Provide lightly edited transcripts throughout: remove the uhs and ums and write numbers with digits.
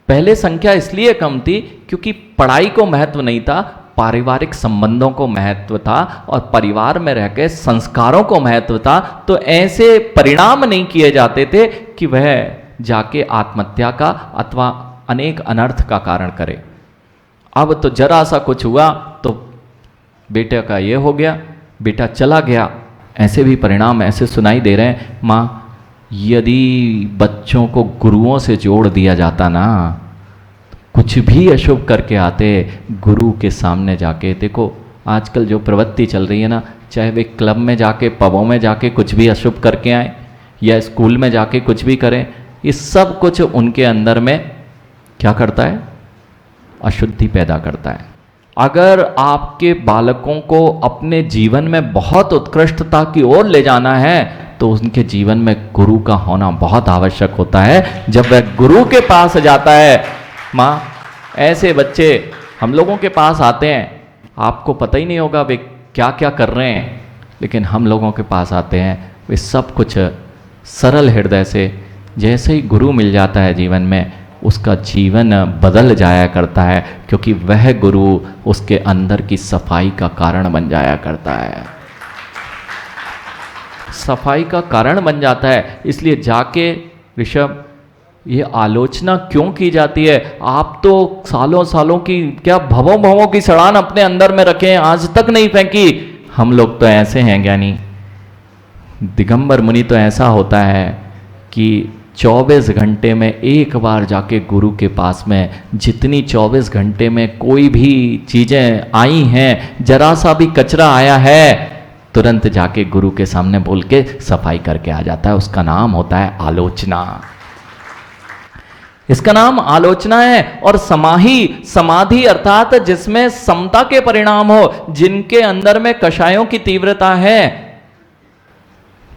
पहले संख्या इसलिए कम थी क्योंकि पढ़ाई को महत्व नहीं था, पारिवारिक संबंधों को महत्व था और परिवार में रह के संस्कारों को महत्व था। तो ऐसे परिणाम नहीं किए जाते थे कि वह जाके आत्महत्या का अथवा अनेक अनर्थ का कारण करे। अब तो जरा सा कुछ हुआ तो बेटे का ये हो गया, बेटा चला गया, ऐसे भी परिणाम ऐसे सुनाई दे रहे हैं। माँ, यदि बच्चों को गुरुओं से जोड़ दिया जाता ना, कुछ भी अशुभ करके आते गुरु के सामने जाके, देखो आजकल जो प्रवृत्ति चल रही है ना, चाहे वे क्लब में जाके, पबों में जाके कुछ भी अशुभ करके आए या स्कूल में जाके कुछ भी करें, ये सब कुछ उनके अंदर में क्या करता है? अशुद्धि पैदा करता है। अगर आपके बालकों को अपने जीवन में बहुत उत्कृष्टता की ओर ले जाना है तो उनके जीवन में गुरु का होना बहुत आवश्यक होता है। जब वह गुरु के पास जाता है, माँ ऐसे बच्चे हम लोगों के पास आते हैं, आपको पता ही नहीं होगा वे क्या क्या कर रहे हैं, लेकिन हम लोगों के पास आते हैं वे सब कुछ सरल हृदय से। जैसे ही गुरु मिल जाता है जीवन में, उसका जीवन बदल जाया करता है, क्योंकि वह गुरु उसके अंदर की सफाई का कारण बन जाया करता है, सफाई का कारण बन जाता है। इसलिए जाके ऋषभ, ये आलोचना क्यों की जाती है? आप तो सालों सालों की, क्या भवों भवों की सड़ान अपने अंदर में रखे हैं, आज तक नहीं फेंकी। हम लोग तो ऐसे हैं ज्ञानी। दिगंबर मुनि तो ऐसा होता है कि 24 घंटे में एक बार जाके गुरु के पास में, जितनी 24 घंटे में कोई भी चीज़ें आई हैं, जरा सा भी कचरा आया है, तुरंत जाके गुरु के सामने बोल के सफाई करके आ जाता है। उसका नाम होता है आलोचना। इसका नाम आलोचना है। और समाधि अर्थात जिसमें समता के परिणाम हो, जिनके अंदर में कषायों की तीव्रता है,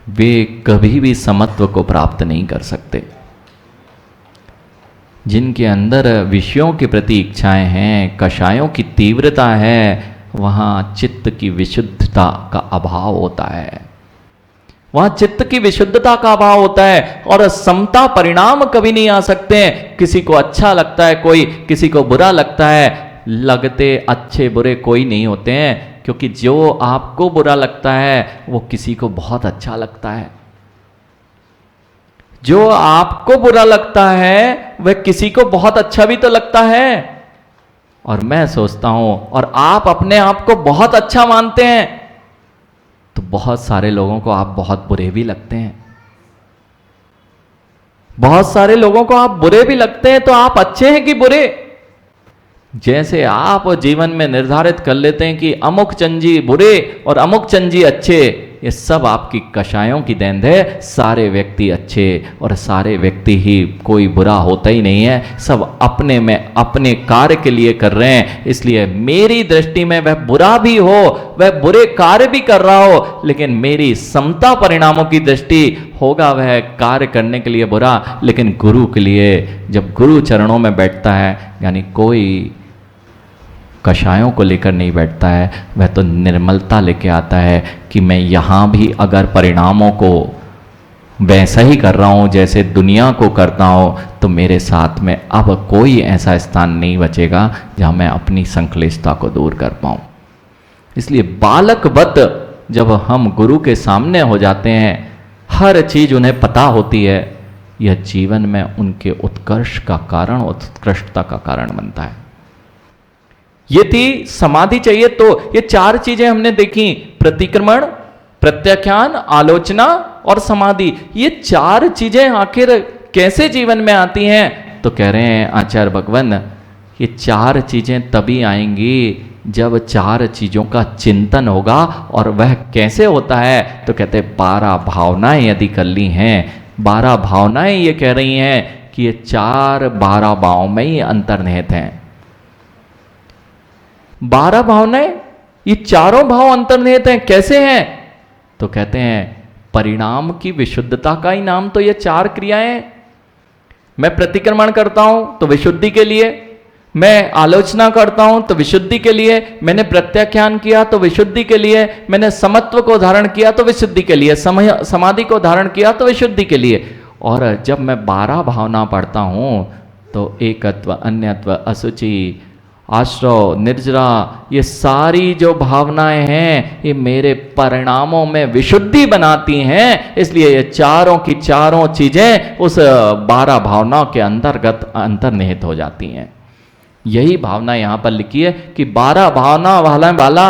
वे कभी भी समत्व को प्राप्त नहीं कर सकते। जिनके अंदर विषयों के प्रति इच्छाएं हैं, कषायों की तीव्रता है, वहां चित्त की विशुद्धता का अभाव होता है, वहां चित्त की विशुद्धता का अभाव होता है। और समता परिणाम कभी नहीं आ सकते हैं। किसी को अच्छा लगता है कोई, किसी को बुरा लगता है, लगते अच्छे बुरे कोई नहीं होते हैं, क्योंकि जो आपको बुरा लगता है वो किसी को बहुत अच्छा लगता है, जो आपको बुरा लगता है वह किसी को बहुत अच्छा भी तो लगता है। और मैं सोचता हूं, और आप अपने आप को बहुत अच्छा मानते हैं, तो बहुत सारे लोगों को आप बहुत बुरे भी लगते हैं। बहुत सारे लोगों को आप बुरे भी लगते हैं, तो आप अच्छे हैं कि बुरे? जैसे आप जीवन में निर्धारित कर लेते हैं कि अमुक चंजी बुरे और अमुक चंजी अच्छे, ये सब आपकी कषायों की देन है। सारे व्यक्ति अच्छे और सारे व्यक्ति ही, कोई बुरा होता ही नहीं है, सब अपने में अपने कार्य के लिए कर रहे हैं। इसलिए मेरी दृष्टि में वह बुरा भी हो, वह बुरे कार्य भी कर रहा हो, लेकिन मेरी समता परिणामों की दृष्टि होगा वह कार्य करने के लिए बुरा, लेकिन गुरु के लिए, जब गुरु चरणों में बैठता है, यानी कोई कषायों को लेकर नहीं बैठता है, वह तो निर्मलता लेके आता है कि मैं यहाँ भी अगर परिणामों को वैसा ही कर रहा हूँ जैसे दुनिया को करता हूँ, तो मेरे साथ में अब कोई ऐसा स्थान नहीं बचेगा जहाँ मैं अपनी संक्लिष्टता को दूर कर पाऊँ। इसलिए बालकवत जब हम गुरु के सामने हो जाते हैं, हर चीज़ उन्हें पता होती है, यह जीवन में उनके उत्कर्ष का कारण, उत्कृष्टता का कारण बनता है। ये थी समाधि चाहिए तो ये चार चीजें हमने देखी, प्रतिक्रमण, प्रत्याख्यान, आलोचना और समाधि। ये चार चीजें आखिर कैसे जीवन में आती हैं? तो कह रहे हैं आचार्य भगवान, ये चार चीजें तभी आएंगी जब चार चीजों का चिंतन होगा। और वह कैसे होता है? तो कहते 12 भावनाएं यदि कर ली हैं, 12 भावनाएं ये कह रही हैं कि ये 12 भावों में ही अंतर्निहित हैं। 12 भावनाएं, ये चारों भाव अंतर्निहित हैं। कैसे हैं? तो कहते हैं परिणाम की विशुद्धता का ही नाम तो ये 4 क्रियाएं। मैं प्रतिक्रमण करता हूं तो विशुद्धि के लिए, मैं आलोचना करता हूं तो विशुद्धि के लिए, मैंने प्रत्याख्यान किया तो विशुद्धि के लिए, मैंने समत्व को धारण किया तो विशुद्धि के लिए, समाधि को धारण किया तो विशुद्धि के लिए। और जब मैं 12 भावना पढ़ता हूं तो एकत्व, अन्यत्व, असुचि, आश्रव, निर्जरा, ये सारी जो भावनाएं हैं ये मेरे परिणामों में विशुद्धि बनाती हैं। इसलिए ये चारों की चारों चीजें उस 12 भावनाओं के अंतर्गत अंतर्निहित हो जाती हैं। यही भावना यहां पर लिखी है कि 12 भावना वाला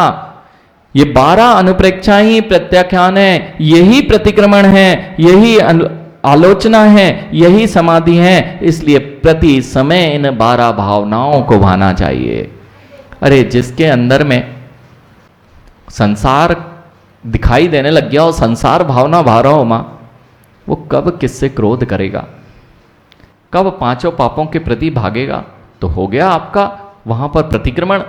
ये 12 अनुप्रेक्षा ही प्रत्याख्यान है, यही प्रतिक्रमण है, यही आलोचना है, यही समाधि है। इसलिए प्रति समय इन 12 भावनाओं को भाना चाहिए। अरे जिसके अंदर में संसार दिखाई देने लग गया और संसार भावना भा रहा हो मां, वो कब किससे क्रोध करेगा, कब 5 पापों के प्रति भागेगा? तो हो गया आपका वहां पर प्रतिक्रमण।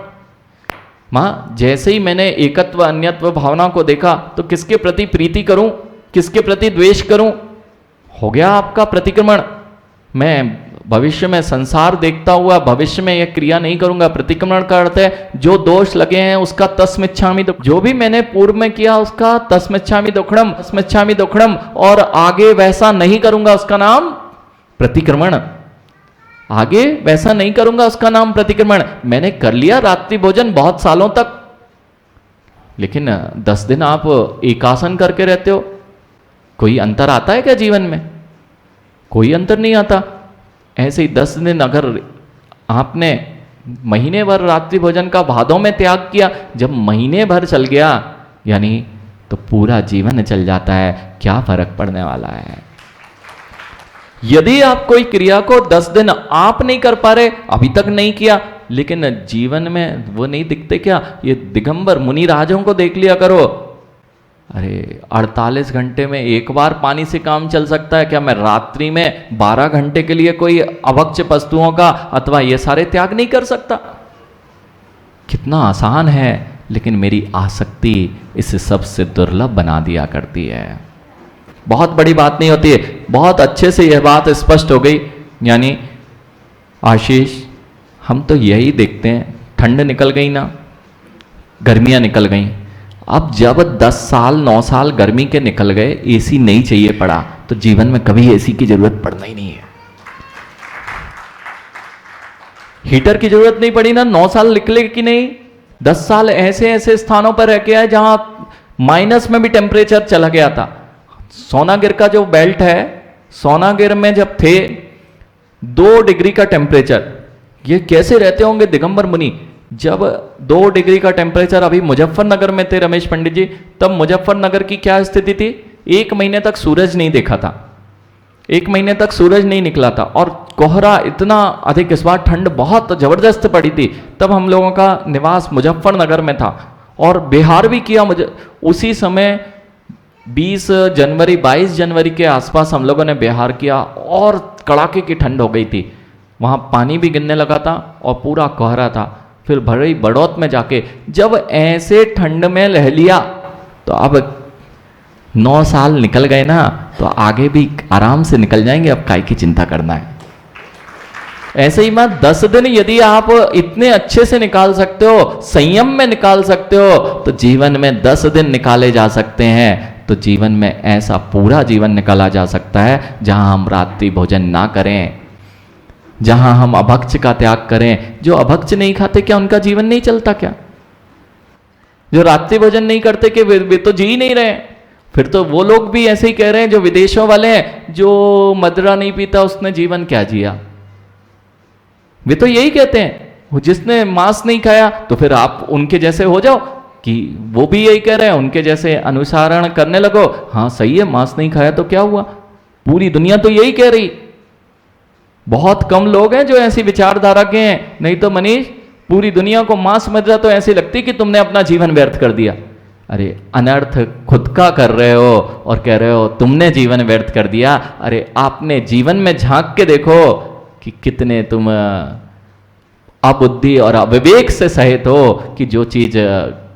मां जैसे ही मैंने एकत्व अन्यत्व भावना को देखा तो किसके प्रति प्रीति करूं, किसके प्रति द्वेष करूं? हो गया आपका प्रतिक्रमण। मैं भविष्य में संसार देखता हुआ भविष्य में यह क्रिया नहीं करूंगा। प्रतिक्रमण का अर्थ है जो दोष लगे हैं उसका तस्मिच्छामि, जो भी मैंने पूर्व में किया उसका तस्मिच्छामि दुक्कडम, तस्मिच्छामि दुक्कडम, और आगे वैसा नहीं करूंगा उसका नाम प्रतिक्रमण। आगे वैसा नहीं करूंगा उसका नाम प्रतिक्रमण। मैंने कर लिया रात्रि भोजन बहुत सालों तक, लेकिन 10 दिन आप एकासन करके रहते हो, कोई अंतर आता है क्या जीवन में? कोई अंतर नहीं आता। ऐसे ही 10 दिन अगर आपने महीने भर रात्रि भोजन का भादों में त्याग किया, जब महीने भर चल गया यानी तो पूरा जीवन चल जाता है। क्या फर्क पड़ने वाला है? यदि आप कोई क्रिया को 10 दिन आप नहीं कर पा रहे, अभी तक नहीं किया, लेकिन जीवन में वो नहीं दिखते क्या? ये दिगंबर मुनि राजों को देख लिया करो। अरे 48 घंटे में एक बार पानी से काम चल सकता है क्या? मैं रात्रि में 12 घंटे के लिए कोई अभक्ष्य वस्तुओं का अथवा ये सारे त्याग नहीं कर सकता? कितना आसान है, लेकिन मेरी आसक्ति इसे सबसे दुर्लभ बना दिया करती है। बहुत बड़ी बात नहीं होती है। बहुत अच्छे से यह बात स्पष्ट हो गई। यानी आशीष, हम तो यही देखते हैं, ठंड निकल गई ना, गर्मियां निकल गई। अब जब 10 साल 9 साल गर्मी के निकल गए, एसी नहीं चाहिए पड़ा, तो जीवन में कभी एसी की जरूरत पड़ना ही नहीं है। हीटर की जरूरत नहीं पड़ी ना, 9 साल निकले कि नहीं? 10 साल ऐसे ऐसे स्थानों पर रह के आए जहां माइनस में भी टेम्परेचर चला गया था। सोनागिर का जो बेल्ट है, सोनागिर में जब थे 2 डिग्री का टेम्परेचर, ये कैसे रहते होंगे दिगंबर मुनि? जब 2 डिग्री का टेम्परेचर, अभी मुजफ्फरनगर में थे रमेश पंडित जी, तब मुजफ्फरनगर की क्या स्थिति थी? 1 महीने तक सूरज नहीं देखा था, 1 महीने तक सूरज नहीं निकला था, और कोहरा इतना अधिक, इस बार ठंड बहुत जबरदस्त पड़ी थी। तब हम लोगों का निवास मुजफ्फरनगर में था और बिहार भी किया। मुझे उसी समय 20 जनवरी 22 जनवरी के आसपास हम लोगों ने बिहार किया और कड़ाके की ठंड हो गई थी। वहाँ पानी भी गिरने लगा था और पूरा कोहरा था। फिर भरे बड़ौत में जाके जब ऐसे ठंड में रह लिया, तो अब 9 साल निकल गए ना, तो आगे भी आराम से निकल जाएंगे। अब काय की चिंता करना है? ऐसे ही मैं 10 दिन यदि आप इतने अच्छे से निकाल सकते हो, संयम में निकाल सकते हो, तो जीवन में 10 दिन निकाले जा सकते हैं। तो जीवन में ऐसा पूरा जीवन निकाला जा सकता है जहां हम रात्रि भोजन ना करें, जहां हम अभक्ष्य का त्याग करें। जो अभक्ष्य नहीं खाते, क्या उनका जीवन नहीं चलता क्या? जो रात्रि भोजन नहीं करते, कि वे तो जी ही नहीं रहे। फिर तो वो लोग भी ऐसे ही कह रहे हैं जो विदेशों वाले हैं, जो मदिरा नहीं पीता उसने जीवन क्या जिया। वे तो यही कहते हैं, जिसने मांस नहीं खाया, तो फिर आप उनके जैसे हो जाओ, कि वो भी यही कह रहे हैं, उनके जैसे अनुसरण करने लगो। हाँ सही है, मांस नहीं खाया तो क्या हुआ? पूरी दुनिया तो यही कह रही। बहुत कम लोग हैं जो ऐसी विचारधारा के हैं। नहीं तो मनीष, पूरी दुनिया को मांस मदिरा तो ऐसी लगती कि तुमने अपना जीवन व्यर्थ कर दिया। अरे अनर्थ खुद का कर रहे हो और कह रहे हो तुमने जीवन व्यर्थ कर दिया। अरे आपने जीवन में झांक के देखो कि कितने तुम अबुद्धि और अविवेक से सहित हो, कि जो चीज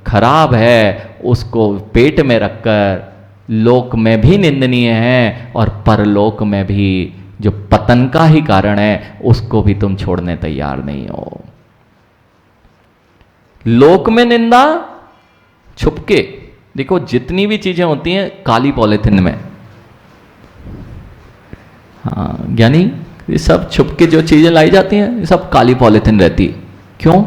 खराब है उसको पेट में रखकर लोक में भी निंदनीय है और परलोक में भी जो पतन का ही कारण है उसको भी तुम छोड़ने तैयार नहीं हो। लोक में निंदा छुपके। देखो जितनी भी चीजें होती हैं काली पॉलिथिन में, हाँ, यानी ये सब छुप के जो चीजें लाई जाती हैं ये सब काली पॉलिथीन रहती है। क्यों?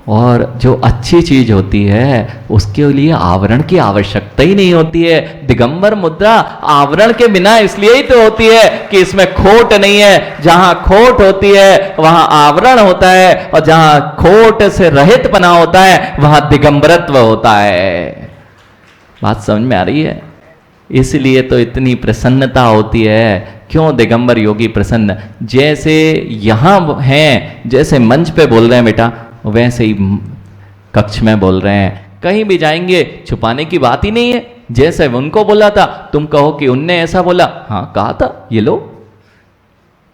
और जो अच्छी चीज होती है उसके लिए आवरण की आवश्यकता ही नहीं होती है। दिगंबर मुद्रा आवरण के बिना इसलिए ही तो होती है कि इसमें खोट नहीं है। जहां खोट होती है वहां आवरण होता है, और जहां खोट से रहित बना होता है वहां दिगंबरत्व होता है। बात समझ में आ रही है? इसलिए तो इतनी प्रसन्नता होती है। क्यों दिगंबर योगी प्रसन्न? जैसे यहां हैं, जैसे मंच पे बोल रहे हैं बेटा, वैसे ही कक्ष में बोल रहे हैं। कहीं भी जाएंगे छुपाने की बात ही नहीं है। जैसे उनको बोला था, तुम कहो कि उनने ऐसा बोला, हाँ कहा था, ये लो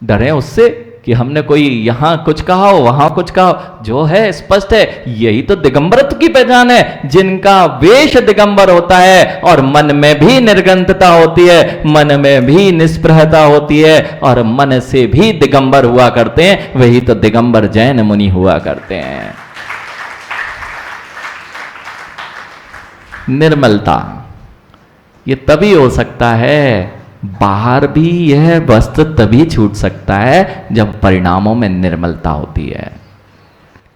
डरे उससे कि हमने कोई यहां कुछ कहा हो वहां कुछ कहा हो। जो है स्पष्ट है, यही तो दिगंबरत्व की पहचान है। जिनका वेश दिगंबर होता है और मन में भी निर्गंतता होती है, मन में भी निष्प्रहता होती है, और मन से भी दिगंबर हुआ करते हैं, वही तो दिगंबर जैन मुनि हुआ करते हैं। निर्मलता ये तभी हो सकता है, बाहर भी यह वस्त्र तभी छूट सकता है जब परिणामों में निर्मलता होती है।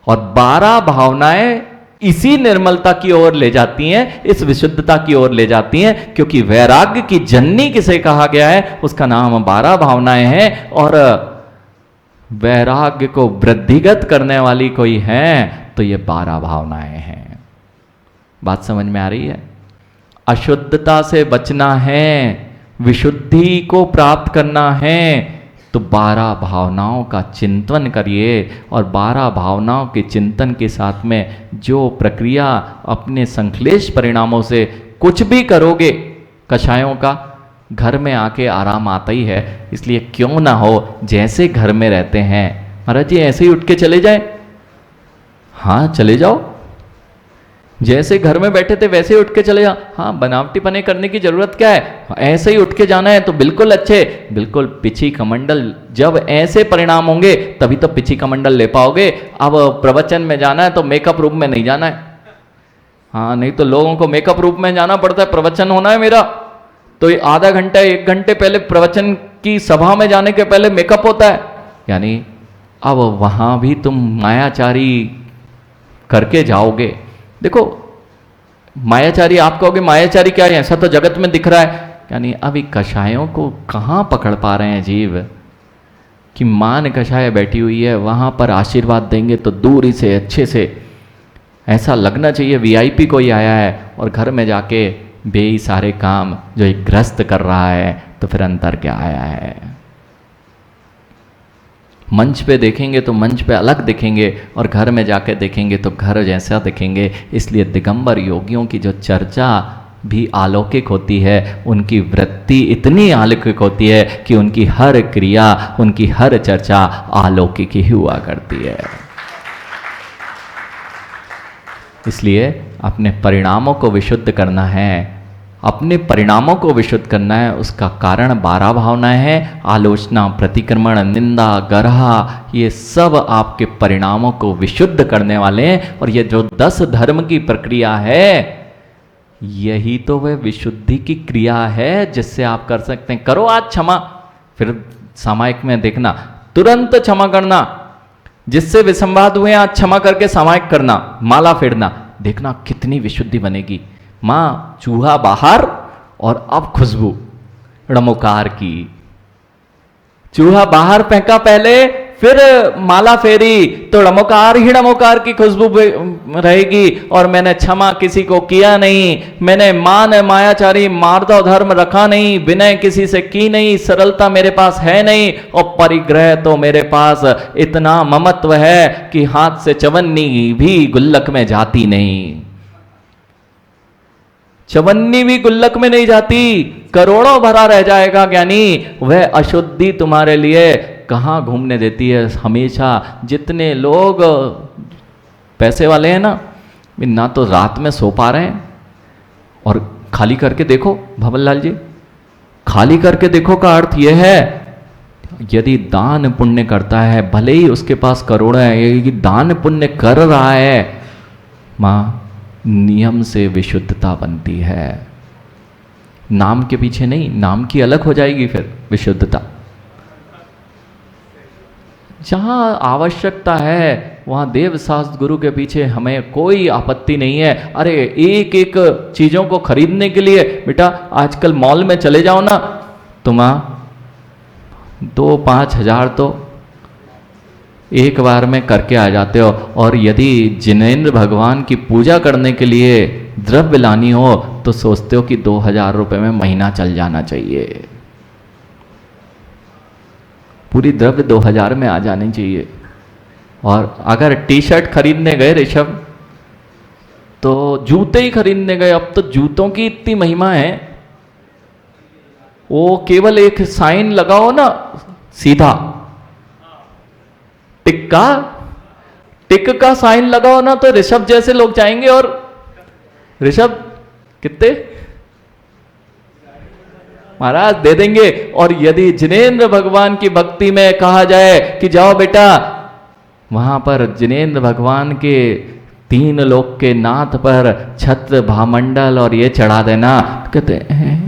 और 12 भावनाएं इसी निर्मलता की ओर ले जाती हैं, इस विशुद्धता की ओर ले जाती हैं, क्योंकि वैराग्य की जननी किसे कहा गया है, उसका नाम 12 भावनाएं हैं। और वैराग्य को वृद्धिगत करने वाली कोई है तो ये 12 भावनाएं हैं। बात समझ में आ रही है? अशुद्धता से बचना है, विशुद्धि को प्राप्त करना है, तो 12 भावनाओं का चिंतन करिए। और 12 भावनाओं के चिंतन के साथ में जो प्रक्रिया अपने संश्लेष परिणामों से कुछ भी करोगे, कषायों का घर में आके आराम आता ही है। इसलिए क्यों ना हो, जैसे घर में रहते हैं, महाराज जी ऐसे ही उठ के चले जाए, हाँ चले जाओ, जैसे घर में बैठे थे वैसे ही उठ के चले जाओ। हाँ, बनावटी पने करने की जरूरत क्या है, ऐसे ही उठ के जाना है तो बिल्कुल अच्छे, बिल्कुल पिछी कमंडल। जब ऐसे परिणाम होंगे तभी तो पिछी कमंडल ले पाओगे। अब प्रवचन में जाना है तो मेकअप रूप में नहीं जाना है। हाँ, नहीं तो लोगों को मेकअप रूप में जाना पड़ता है। प्रवचन होना है मेरा तो आधा घंटा 1 घंटे पहले, प्रवचन की सभा में जाने के पहले मेकअप होता है। यानी अब वहां भी तुम मायाचारी करके जाओगे। देखो, मायाचारी आप कहोगे मायाचारी क्या है, ऐसा तो जगत में दिख रहा है। यानी अभी कषायों को कहाँ पकड़ पा रहे हैं जीव, कि मान कषाय बैठी हुई है, वहां पर आशीर्वाद देंगे तो दूरी से अच्छे से ऐसा लगना चाहिए वीआईपी कोई आया है, और घर में जाके बेई सारे काम जो एक ग्रस्त कर रहा है, तो फिर अंतर क्या आया है। मंच पे देखेंगे तो मंच पे अलग दिखेंगे, और घर में जाके देखेंगे तो घर जैसा दिखेंगे। इसलिए दिगंबर योगियों की जो चर्चा भी अलौकिक होती है, उनकी वृत्ति इतनी अलौकिक होती है कि उनकी हर क्रिया, उनकी हर चर्चा अलौकिक ही हुआ करती है। इसलिए अपने परिणामों को विशुद्ध करना है, अपने परिणामों को विशुद्ध करना है। उसका कारण 12 भावनाएं हैं, आलोचना, प्रतिक्रमण, निंदा, गर्हा, ये सब आपके परिणामों को विशुद्ध करने वाले हैं। और ये जो 10 धर्म की प्रक्रिया है, यही तो वह विशुद्धि की क्रिया है जिससे आप कर सकते हैं। करो आज क्षमा, फिर सामायिक में देखना, तुरंत क्षमा करना। जिससे विसंवाद हुए आज क्षमा करके सामायिक करना, माला फेरना, देखना कितनी विशुद्धि बनेगी। माँ चूहा बाहर और अब खुशबू णमोकार की। चूहा बाहर फेंका पहले, फिर माला फेरी तो णमोकार ही णमोकार की खुशबू रहेगी। और मैंने क्षमा किसी को किया नहीं, मैंने मान मायाचारी मार्दव धर्म रखा नहीं, विनय किसी से की नहीं, सरलता मेरे पास है नहीं, और परिग्रह तो मेरे पास इतना ममत्व है कि हाथ से चवन्नी भी गुल्लक में जाती नहीं। चवन्नी भी गुल्लक में नहीं जाती, करोड़ों भरा रह जाएगा ज्ञानी। वह अशुद्धि तुम्हारे लिए कहाँ घूमने देती है हमेशा। जितने लोग पैसे वाले हैं ना तो रात में सो पा रहे हैं। और खाली करके देखो भवनलाल जी, खाली करके देखो का अर्थ यह है, यदि दान पुण्य करता है, भले ही उसके पास करोड़ों है, यदि दान पुण्य कर रहा है, माँ नियम से विशुद्धता बनती है। नाम के पीछे नहीं, नाम की अलग हो जाएगी फिर विशुद्धता। जहाँ आवश्यकता है वहाँ देव शास्त्र गुरु के पीछे हमें कोई आपत्ति नहीं है। अरे एक एक चीज़ों को खरीदने के लिए बेटा आजकल मॉल में चले जाओ ना, तुम्हारा 2-5 हज़ार तो एक बार में करके आ जाते हो। और यदि जिनेंद्र भगवान की पूजा करने के लिए द्रव्य लानी हो तो सोचते हो कि 2000 रुपये में महीना चल जाना चाहिए, पूरी द्रव्य 2000 में आ जानी चाहिए। और अगर टी शर्ट खरीदने गए ऋषभ, तो जूते ही खरीदने गए, अब तो जूतों की इतनी महिमा है, वो केवल एक साइन लगाओ ना सीधा, टिक का साइन लगाओ ना, तो ऋषभ जैसे लोग जाएंगे। और ऋषभ कितने महाराज दे देंगे। और यदि जिनेंद्र भगवान की भक्ति में कहा जाए कि जाओ बेटा वहां पर जिनेंद्र भगवान के 3 लोक के नाथ पर छत्र भामंडल और ये चढ़ा देना, कहते हैं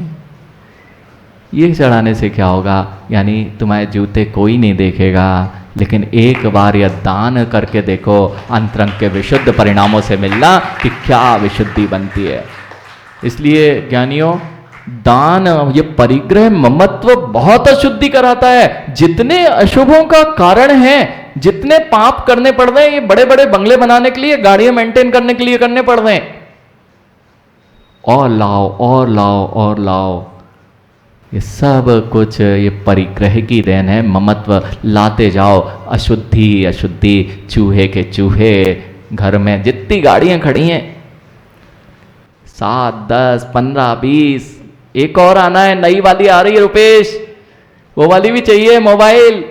ये चढ़ाने से क्या होगा, यानी तुम्हारे जूते कोई नहीं देखेगा, लेकिन एक बार यह दान करके देखो, अंतरंग के विशुद्ध परिणामों से मिलना कि क्या विशुद्धि बनती है। इसलिए ज्ञानियों, दान, ये परिग्रह ममत्व बहुत अशुद्धि कराता है। जितने अशुभों का कारण है, जितने पाप करने पड़ रहे हैं, ये बड़े बड़े बंगले बनाने के लिए, गाड़ियां मेंटेन करने के लिए करने पड़ रहे हैं, और लाओ और लाओ और लाओ, ये सब कुछ ये परिग्रह की देन है। ममत्व लाते जाओ, अशुद्धि अशुद्धि, चूहे के चूहे, घर में जितनी गाड़ियां खड़ी हैं 7, 10, 15, 20, एक और आना है, नई वाली आ रही है रुपेश, वो वाली भी चाहिए, मोबाइल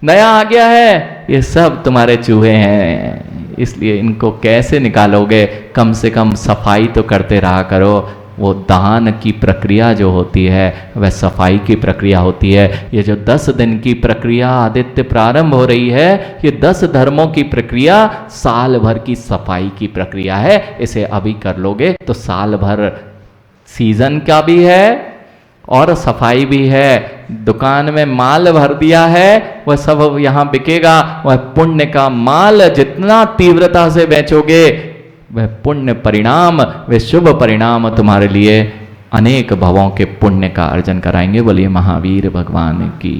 नया आ गया है, ये सब तुम्हारे चूहे हैं। इसलिए इनको कैसे निकालोगे, कम से कम सफाई तो करते रहा करो। वो दान की प्रक्रिया जो होती है वह सफाई की प्रक्रिया होती है। ये जो 10 दिन की प्रक्रिया आदित्य प्रारंभ हो रही है, ये 10 धर्मों की प्रक्रिया साल भर की सफाई की प्रक्रिया है। इसे अभी कर लोगे तो साल भर सीजन का भी है और सफाई भी है। दुकान में माल भर दिया है, वह सब यहाँ बिकेगा। वह पुण्य का माल जितना तीव्रता से बेचोगे, वह पुण्य परिणाम, वे शुभ परिणाम तुम्हारे लिए अनेक भवों के पुण्य का अर्जन कराएंगे। बोलिए महावीर भगवान की।